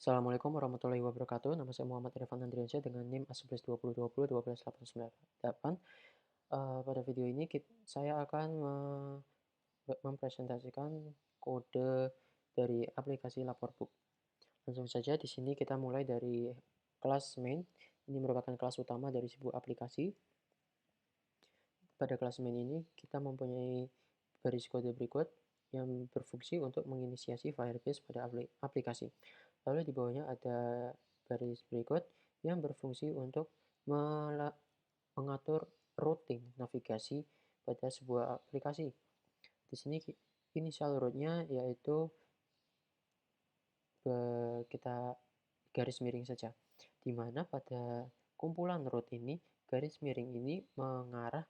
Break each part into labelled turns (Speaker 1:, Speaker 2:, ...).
Speaker 1: Assalamualaikum warahmatullahi wabarakatuh. Nama saya Muhammad Irfan Andriansyah dengan NIM A112020 12888. Pada video ini saya akan mempresentasikan kode dari aplikasi Laporbook. Langsung saja di sini kita mulai dari kelas main. Ini merupakan kelas utama dari sebuah aplikasi. Pada kelas main ini kita mempunyai baris kode berikut yang berfungsi untuk menginisiasi Firebase pada aplikasi. Lalu di bawahnya ada baris berikut yang berfungsi untuk mengatur routing navigasi pada sebuah aplikasi. Di sini initial root-nya yaitu kita garis miring saja, di mana pada kumpulan root ini garis miring ini mengarah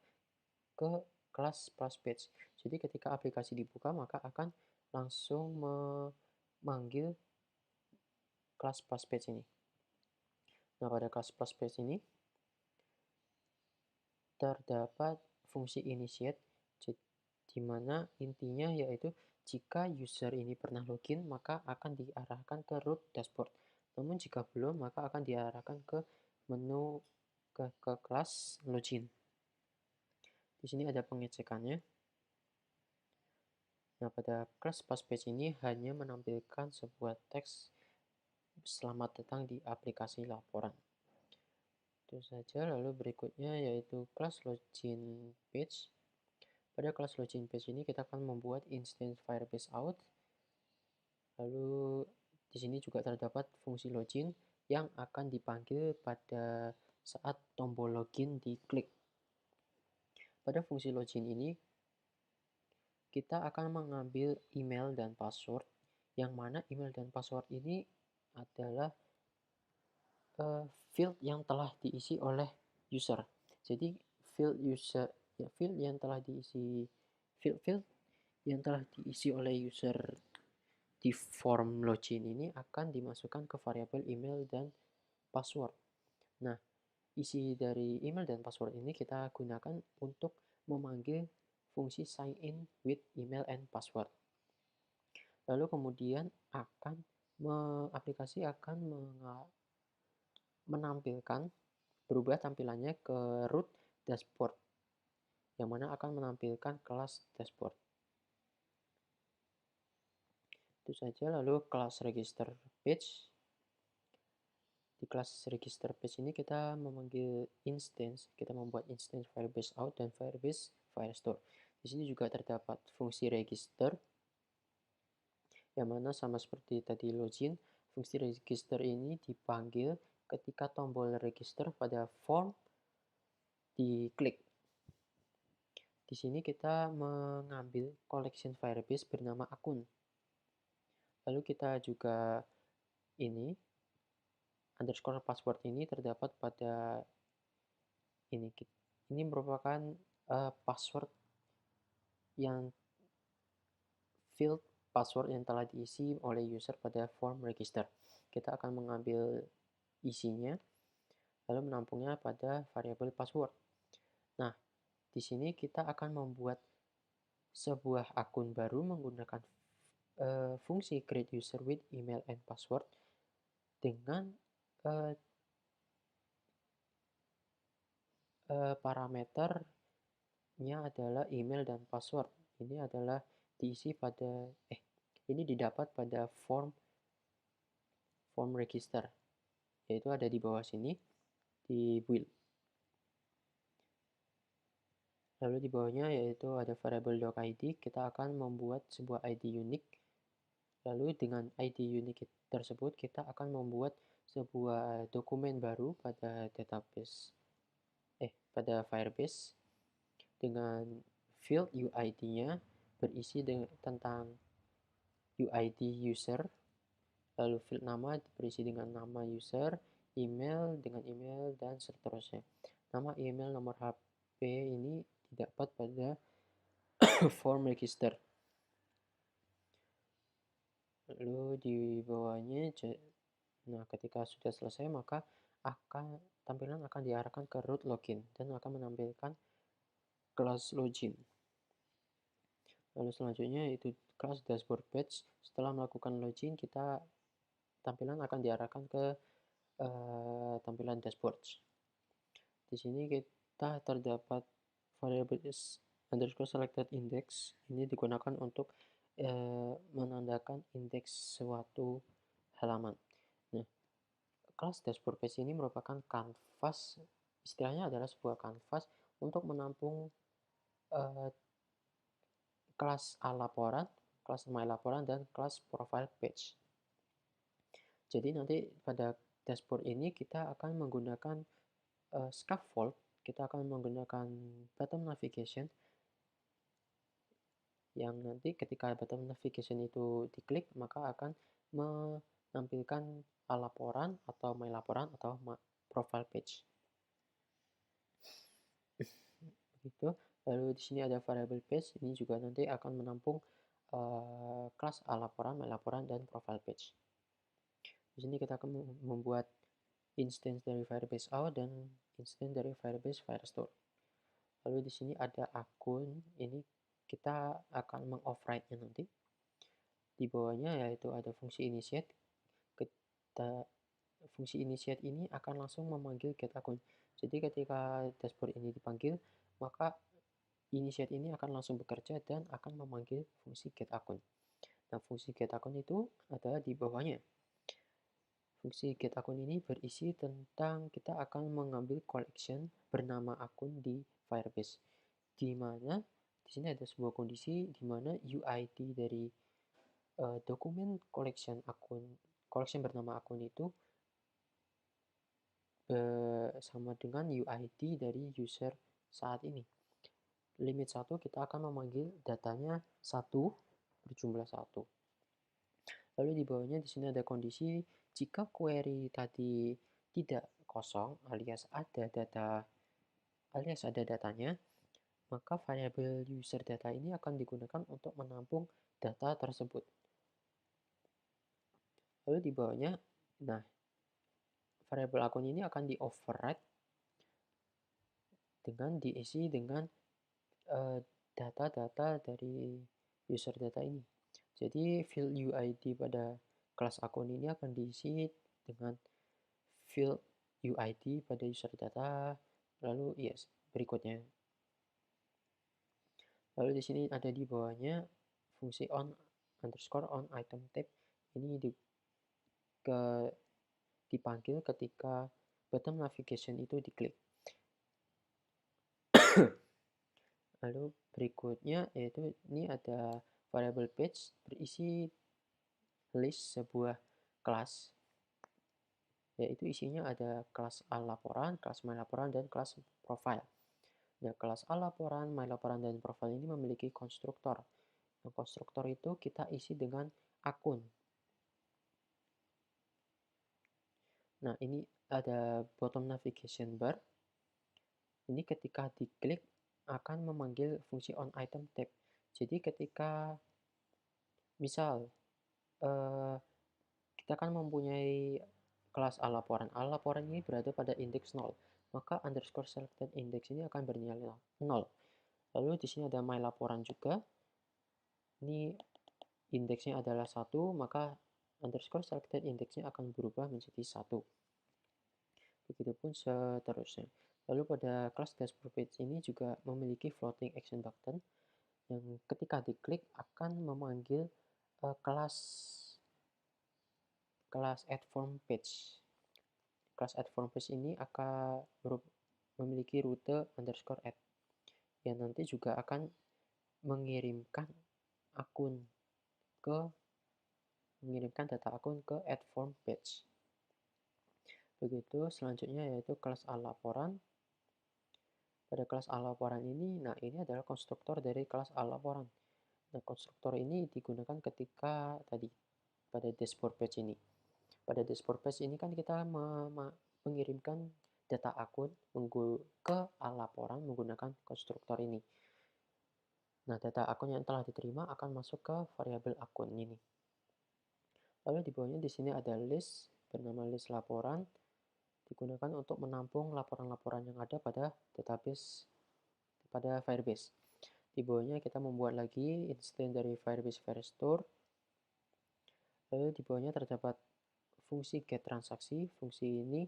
Speaker 1: ke kelas plus page. Jadi ketika aplikasi dibuka maka akan langsung memanggil kelas plus page ini. Nah, pada kelas plus page ini terdapat fungsi initiate, di mana intinya yaitu jika user ini pernah login maka akan diarahkan ke root dashboard. Namun jika belum maka akan diarahkan ke menu ke kelas login. Di sini ada pengecekannya. Nah, pada kelas plus page ini hanya menampilkan sebuah teks selamat datang di aplikasi laporan. Itu saja. Lalu berikutnya yaitu kelas login page. Pada kelas login page ini kita akan membuat instance Firebase out. Lalu di sini juga terdapat fungsi login yang akan dipanggil pada saat tombol login diklik. Pada fungsi login ini kita akan mengambil email dan password, yang mana email dan password ini adalah field yang telah diisi oleh user. Jadi field yang telah diisi oleh user di form login ini akan dimasukkan ke variabel email dan password. Nah, isi dari email dan password ini kita gunakan untuk memanggil fungsi sign in with email and password. Lalu kemudian aplikasi akan menampilkan, berubah tampilannya ke root dashboard, yang mana akan menampilkan kelas dashboard. Itu saja. Lalu kelas register page. Di kelas register page ini kita memanggil instance, kita membuat instance Firebase out dan Firebase Firestore. Di sini juga terdapat fungsi register, yang mana sama seperti tadi login, fungsi register ini dipanggil ketika tombol register pada form diklik. Di sini kita mengambil collection Firebase bernama akun. Lalu kita juga underscore password ini terdapat pada ini. Ini merupakan password yang field password yang telah diisi oleh user pada form register. Kita akan mengambil isinya lalu menampungnya pada variabel password. Nah, di sini kita akan membuat sebuah akun baru menggunakan fungsi create user with email and password dengan parameternya adalah email dan password. Ini adalah ini didapat pada form register, yaitu ada di bawah sini di build. Lalu di bawahnya yaitu ada variable doc.id, kita akan membuat sebuah ID unik. Lalu dengan ID unik tersebut kita akan membuat sebuah dokumen baru pada pada Firebase dengan field UID-nya berisi tentang UID user, lalu field nama berisi dengan nama user, email dengan email, dan seterusnya. Nama, email, nomor HP ini didapat pada form register. Lalu di bawahnya, nah ketika sudah selesai maka tampilan akan diarahkan ke root login dan akan menampilkan kelas login. Lalu selanjutnya itu kelas dashboard page. Setelah melakukan login kita tampilan akan diarahkan ke tampilan dashboard. Di sini kita terdapat variable is underscore selected index. Ini digunakan untuk menandakan indeks suatu halaman. Nah, kelas dashboard page ini merupakan kanvas, istilahnya adalah sebuah kanvas untuk menampung kelas laporan, kelas my laporan, dan kelas profile page. Jadi nanti pada dashboard ini kita akan menggunakan scaffold, kita akan menggunakan button navigation, yang nanti ketika button navigation itu diklik, maka akan menampilkan laporan atau my laporan atau profile page. Begitu. Lalu di sini ada variable page, ini juga nanti akan menampung kelas laporan, my laporan, dan profile page. Di sini kita akan membuat instance dari Firebase out dan instance dari Firebase Firestore. Lalu di sini ada akun, ini kita akan meng-override-nya nanti. Di bawahnya yaitu ada fungsi initiate. Fungsi initiate ini akan langsung memanggil get akun. Jadi ketika dashboard ini dipanggil, maka initiate ini akan langsung bekerja dan akan memanggil fungsi get akun. Nah, fungsi get akun itu ada di bawahnya. Fungsi get akun ini berisi tentang kita akan mengambil collection bernama akun di Firebase, di mana di sini ada sebuah kondisi di mana UID dari dokumen collection bernama akun itu sama dengan UID dari user saat ini. Limit 1 kita akan memanggil datanya 1 berjumlah 1. Lalu di bawahnya di sini ada kondisi jika query tadi tidak kosong alias ada datanya, maka variabel user data ini akan digunakan untuk menampung data tersebut. Lalu di bawahnya, nah, variabel akun ini akan di-override dengan diisi dengan data-data dari user data ini. Jadi field UID pada kelas akun ini akan diisi dengan field UID pada user data, lalu yes, berikutnya. Lalu di sini ada di bawahnya fungsi on item tab, ini dipanggil ketika button navigation itu diklik. Lalu berikutnya yaitu ini ada variable page berisi list sebuah kelas, yaitu isinya ada kelas laporan, kelas my laporan, dan kelas profile. Nah, kelas laporan, my laporan, dan profile ini memiliki konstruktor. Nah, konstruktor itu kita isi dengan akun. Nah, ini ada bottom navigation bar. Ini ketika diklik akan memanggil fungsi on item tab. Jadi ketika misal kita kan mempunyai kelas laporan. Laporan ini berada pada indeks 0. Maka underscore selected index ini akan bernilai 0. Lalu di sini ada my laporan juga. Ini indeksnya adalah 1, maka underscore selected indeksnya akan berubah menjadi 1. Begitupun seterusnya. Lalu pada kelas dashboard page ini juga memiliki floating action button yang ketika diklik akan memanggil kelas add form page. Kelas add form page ini akan memiliki rute underscore add yang nanti juga akan mengirimkan data akun ke add form page. Begitu selanjutnya yaitu kelas laporan. Pada kelas laporan ini, nah ini adalah konstruktor dari kelas laporan. Nah, konstruktor ini digunakan ketika tadi pada dashboard page ini. Pada dashboard page ini kan kita mengirimkan data akun ke laporan menggunakan konstruktor ini. Nah, data akun yang telah diterima akan masuk ke variabel akun ini. Lalu di bawahnya di sini ada list bernama list laporan, digunakan untuk menampung laporan-laporan yang ada pada database pada Firebase. Di bawahnya kita membuat lagi instance dari Firebase Firestore. Lalu di bawahnya terdapat fungsi getTransaksi. Fungsi ini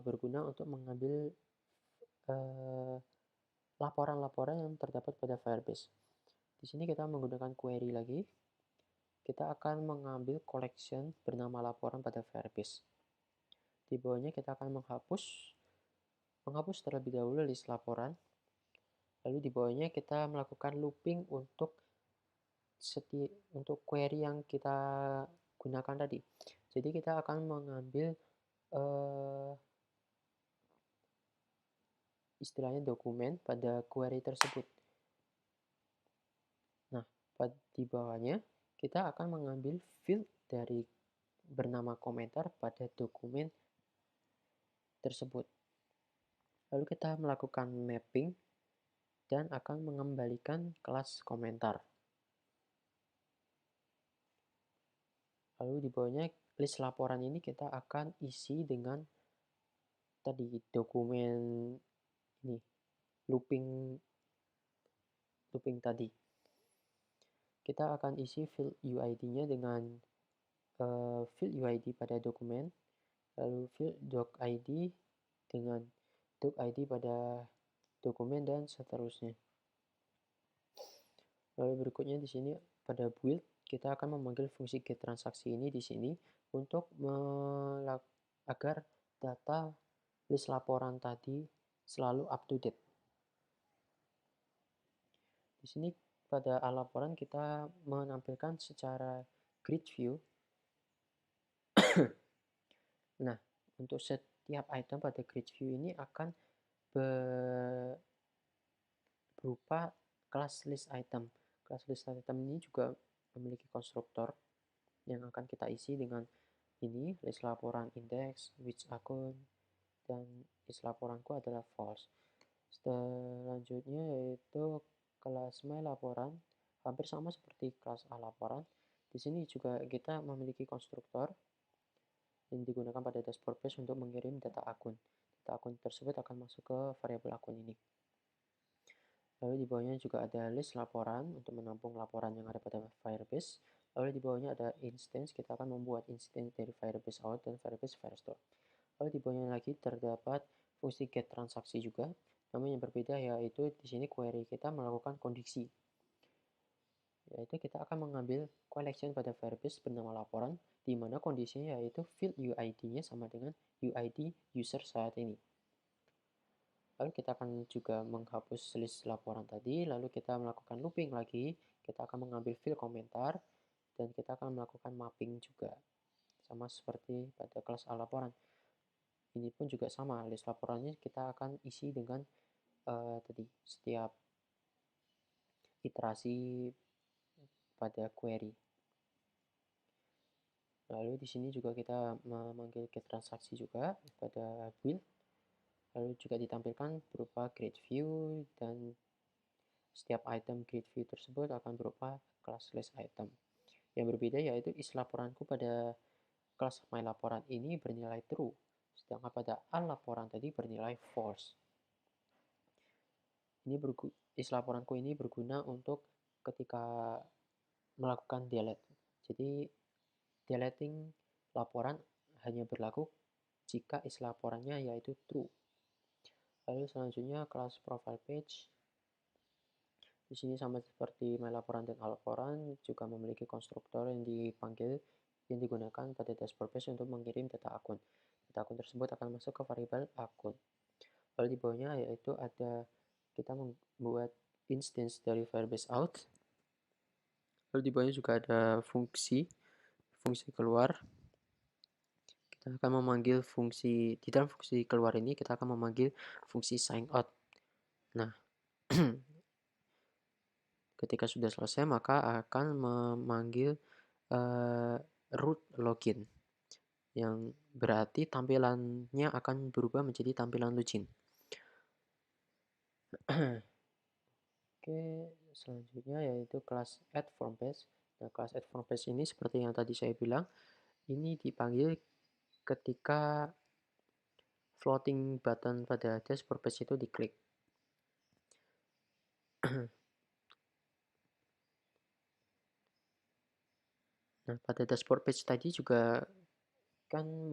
Speaker 1: berguna untuk mengambil laporan-laporan yang terdapat pada Firebase. Di sini kita menggunakan query lagi. Kita akan mengambil collection bernama laporan pada Firebase. Di bawahnya kita akan menghapus terlebih dahulu list laporan. Lalu di bawahnya kita melakukan looping untuk query yang kita gunakan tadi. Jadi kita akan mengambil istilahnya dokumen pada query tersebut. Nah, di bawahnya kita akan mengambil field dari bernama komentar pada dokumen tersebut. Lalu kita melakukan mapping dan akan mengembalikan kelas komentar. Lalu di bawahnya list laporan ini kita akan isi dengan tadi dokumen ini, looping tadi. Kita akan isi field UID-nya dengan field UID pada dokumen, lalu field doc ID dengan doc ID pada dokumen, dan seterusnya. Lalu berikutnya di sini pada build kita akan memanggil fungsi getTransaksi ini di sini untuk agar data list laporan tadi selalu up to date. Di sini pada laporan kita menampilkan secara grid view. Nah, untuk setiap item pada grid view ini akan berupa kelas list item. Kelas list item ini juga memiliki konstruktor yang akan kita isi dengan ini, list laporan index, which akun, dan list laporanku adalah false. Selanjutnya yaitu kelas my laporan, hampir sama seperti kelas a laporan. Di sini juga kita memiliki konstruktor yang digunakan pada dashboard page untuk mengirim data akun. Data akun tersebut akan masuk ke variabel akun ini. Lalu di bawahnya juga ada list laporan untuk menampung laporan yang ada pada Firebase. Lalu di bawahnya ada instance, kita akan membuat instance dari Firebase out dan Firebase Firestore. Lalu di bawahnya lagi terdapat fungsi getTransaksi juga. Namun yang berbeda yaitu di sini query kita melakukan kondisi. Yaitu kita akan mengambil collection pada Firebase bernama laporan, di mana kondisinya yaitu field UID-nya sama dengan UID user saat ini. Lalu kita akan juga menghapus list laporan tadi, lalu kita melakukan looping lagi, kita akan mengambil field komentar, dan kita akan melakukan mapping juga. Sama seperti pada kelas A laporan. Ini pun juga sama, list laporannya kita akan isi dengan tadi setiap iterasi pada query. Lalu di sini juga kita memanggil getTransaksi juga pada build. Lalu juga ditampilkan berupa grid view, dan setiap item grid view tersebut akan berupa kelas list item. Yang berbeda yaitu is laporanku pada kelas my laporan ini bernilai true, sedangkan pada a laporan tadi bernilai false. Is laporanku ini berguna untuk ketika melakukan delete. Jadi deleting laporan hanya berlaku jika is laporannya yaitu true. Lalu selanjutnya kelas profile page. Di sini sama seperti my laporan dan a laporan juga memiliki konstruktor yang digunakan pada dashboard page untuk mengirim data akun. Data akun tersebut akan masuk ke variabel akun. Lalu di bawahnya yaitu ada kita membuat instance dari Firebase out. Lalu di bawahnya juga ada fungsi keluar. Kita akan memanggil di dalam fungsi keluar ini kita akan memanggil fungsi sign out. Nah, ketika sudah selesai maka akan memanggil root login, yang berarti tampilannya akan berubah menjadi tampilan login. Oke, selanjutnya yaitu kelas add from page. Nah, kelas add from page ini seperti yang tadi saya bilang, ini dipanggil ketika floating button pada dashboard page itu diklik. Nah, pada dashboard page tadi juga akan